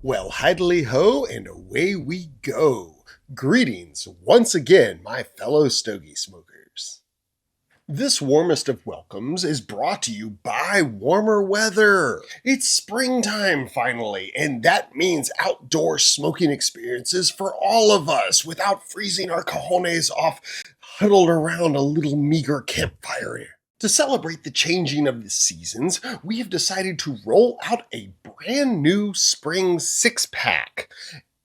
Well, idly ho, and away we go. Greetings once again, my fellow stogie smokers. This warmest of welcomes is brought to you by warmer weather. It's springtime finally, and that means outdoor smoking experiences for all of us without freezing our cojones off huddled around a little meager campfire. To celebrate the changing of the seasons, we have decided to roll out a brand new spring six-pack,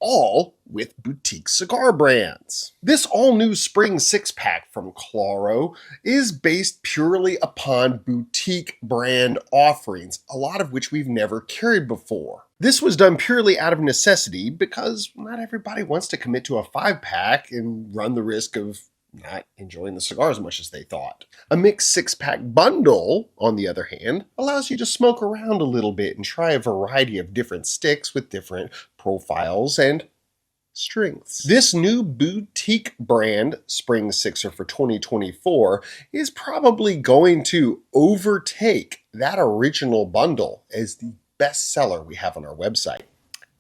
all with boutique cigar brands. This all-new spring six-pack from Klaro is based purely upon boutique brand offerings, a lot of which we've never carried before. This was done purely out of necessity because not everybody wants to commit to a 5-pack and run the risk of not enjoying the cigar as much as they thought. A mixed 6-pack bundle, on the other hand, allows you to smoke around a little bit and try a variety of different sticks with different profiles and strengths. This new boutique brand Spring Sixer for 2024 is probably going to overtake that original bundle as the best seller we have on our website.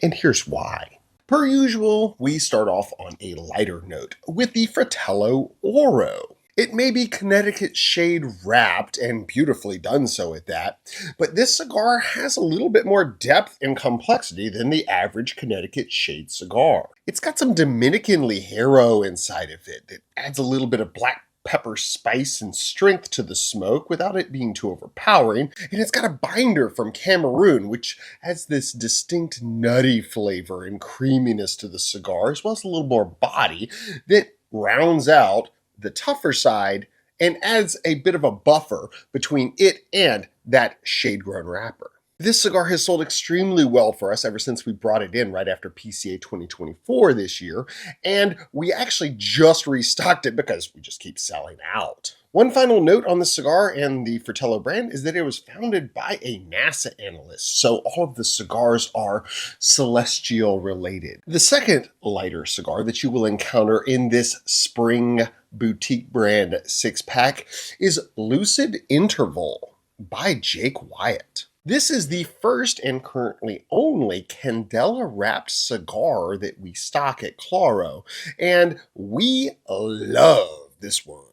And here's why. Per usual, we start off on a lighter note with the Fratello Oro. It may be Connecticut shade wrapped, and beautifully done so at that, but this cigar has a little bit more depth and complexity than the average Connecticut shade cigar. It's got some Dominican Ligero inside of it that adds a little bit of black pepper spice and strength to the smoke without it being too overpowering, and it's got a binder from Cameroon which adds this distinct nutty flavor and creaminess to the cigar, as well as a little more body that rounds out the tougher side and adds a bit of a buffer between it and that shade-grown wrapper. This cigar has sold extremely well for us ever since we brought it in right after PCA 2024 this year, and we actually just restocked it because we just keep selling out. One final note on the cigar and the Fratello brand is that it was founded by a NASA analyst, so all of the cigars are celestial related. The second lighter cigar that you will encounter in this spring boutique brand 6-pack is Lucid Interval by Jake Wyatt. This is the first and currently only Candela wrapped cigar that we stock at Klaro, and we love this one.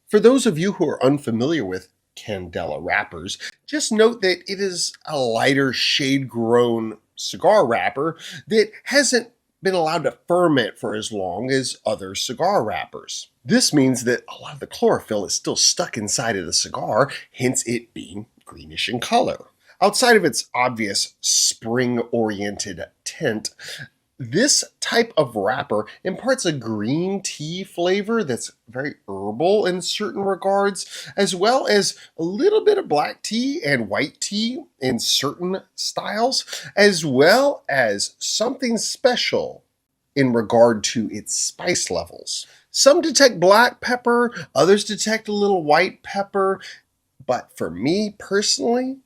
For those of you who are unfamiliar with Candela wrappers, just note that it is a lighter shade-grown cigar wrapper that hasn't been allowed to ferment for as long as other cigar wrappers. This means that a lot of the chlorophyll is still stuck inside of the cigar, hence it being greenish in color. Outside of its obvious spring-oriented tint, this type of wrapper imparts a green tea flavor that's very herbal in certain regards, as well as a little bit of black tea and white tea in certain styles, as well as something special in regard to its spice levels. Some detect black pepper, others detect a little white pepper, but for me personally,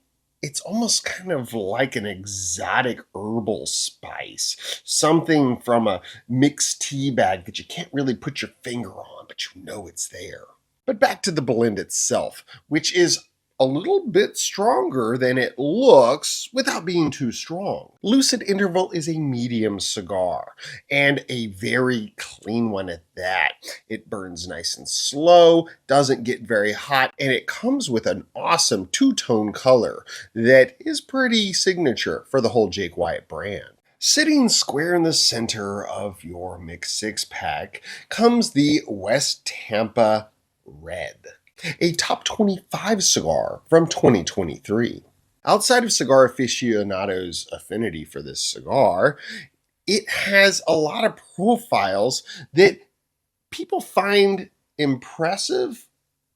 it's almost kind of like an exotic herbal spice. Something from a mixed tea bag that you can't really put your finger on, but you know it's there. But back to the blend itself, which is a little bit stronger than it looks without being too strong. Lucid Interval is a medium cigar, and a very clean one at that. It burns nice and slow, doesn't get very hot, and it comes with an awesome two-tone color that is pretty signature for the whole Jake Wyatt brand. Sitting square in the center of your mixed 6-pack comes the West Tampa Red, a top 25 cigar from 2023. Outside of cigar aficionados' affinity for this cigar, it has a lot of profiles that people find impressive,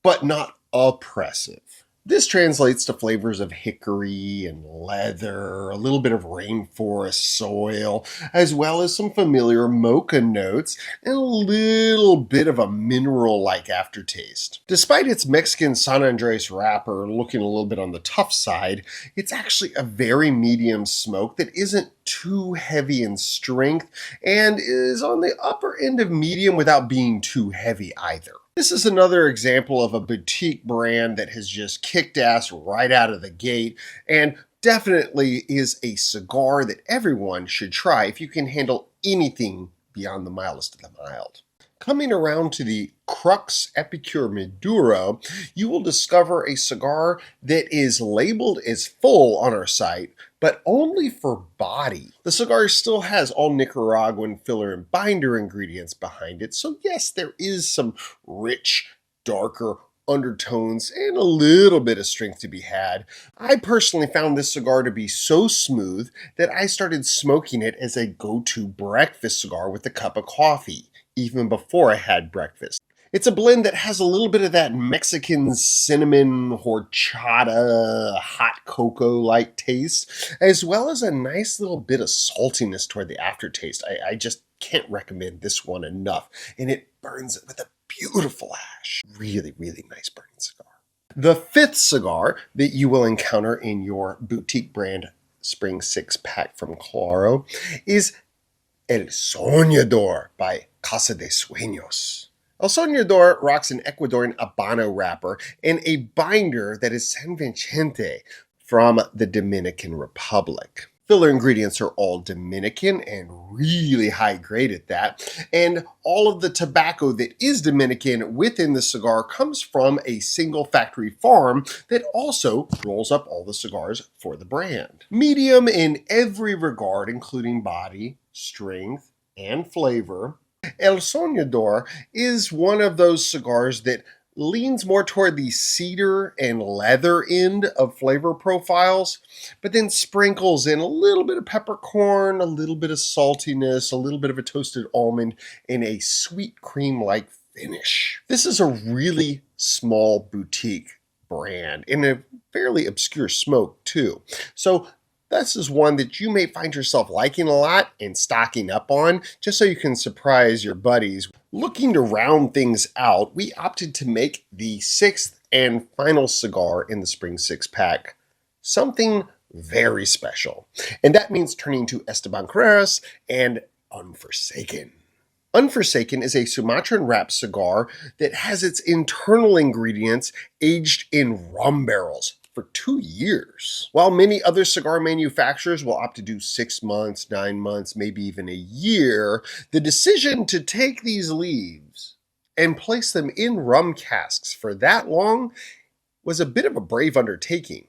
but not oppressive. This translates to flavors of hickory and leather, a little bit of rainforest soil, as well as some familiar mocha notes, and a little bit of a mineral-like aftertaste. Despite its Mexican San Andres wrapper looking a little bit on the tough side, it's actually a very medium smoke that isn't too heavy in strength and is on the upper end of medium without being too heavy either. This is another example of a boutique brand that has just kicked ass right out of the gate and definitely is a cigar that everyone should try if you can handle anything beyond the mildest of the mild. Coming around to the Crux Epicure Maduro, you will discover a cigar that is labeled as full on our site, but only for body. The cigar still has all Nicaraguan filler and binder ingredients behind it, so yes, there is some rich, darker undertones and a little bit of strength to be had. I personally found this cigar to be so smooth that I started smoking it as a go-to breakfast cigar with a cup of coffee, even before I had breakfast. It's a blend that has a little bit of that Mexican cinnamon horchata hot cocoa-like taste, as well as a nice little bit of saltiness toward the aftertaste. I just can't recommend this one enough, and it burns it with a beautiful ash. Really, really nice burning cigar. The fifth cigar that you will encounter in your boutique brand Spring 6-pack from Klaro is El Soñador by Casa de Sueños. El Soñador rocks an Ecuadorian Habano wrapper and a binder that is San Vicente from the Dominican Republic. Filler ingredients are all Dominican and really high grade at that, and all of the tobacco that is Dominican within the cigar comes from a single factory farm that also rolls up all the cigars for the brand. Medium in every regard, including body, strength, and flavor, El Soñador is one of those cigars that leans more toward the cedar and leather end of flavor profiles, but then sprinkles in a little bit of peppercorn, a little bit of saltiness, a little bit of a toasted almond, and a sweet cream-like finish. This is a really small boutique brand in a fairly obscure smoke too. So this is one that you may find yourself liking a lot and stocking up on, just so you can surprise your buddies. Looking to round things out, we opted to make the sixth and final cigar in the Spring 6-pack something very special. And that means turning to Esteban Carreras and Unforsaken. Unforsaken is a Sumatran wrap cigar that has its internal ingredients aged in rum barrels for 2 years. While many other cigar manufacturers will opt to do 6 months, 9 months, maybe even a year, the decision to take these leaves and place them in rum casks for that long was a bit of a brave undertaking.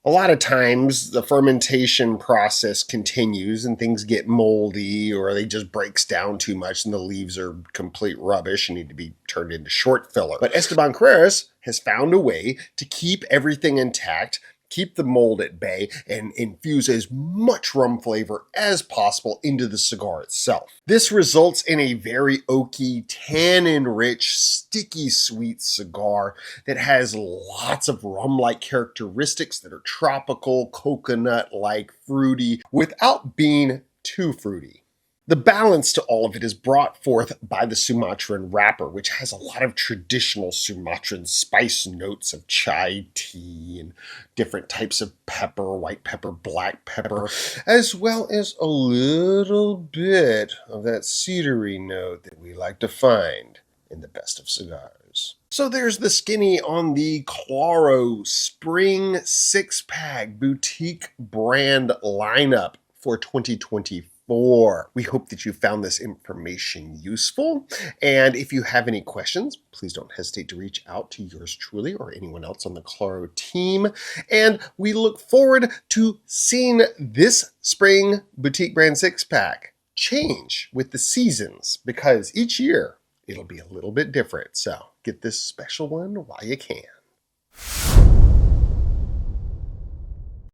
A lot of times the fermentation process continues and things get moldy, or they just breaks down too much and the leaves are complete rubbish and need to be turned into short filler. But Esteban Carreras has found a way to keep everything intact, keep the mold at bay, and infuse as much rum flavor as possible into the cigar itself. This results in a very oaky, tannin-rich, sticky sweet cigar that has lots of rum-like characteristics that are tropical, coconut-like, fruity, without being too fruity. The balance to all of it is brought forth by the Sumatran wrapper, which has a lot of traditional Sumatran spice notes of chai tea and different types of pepper, white pepper, black pepper, as well as a little bit of that cedary note that we like to find in the best of cigars. So there's the skinny on the Klaro Spring 6-pack boutique brand lineup for 2024. We hope that you found this information useful, and if you have any questions, please don't hesitate to reach out to yours truly or anyone else on the Klaro team, and we look forward to seeing this spring boutique brand 6-pack change with the seasons, because each year it'll be a little bit different, so get this special one while you can.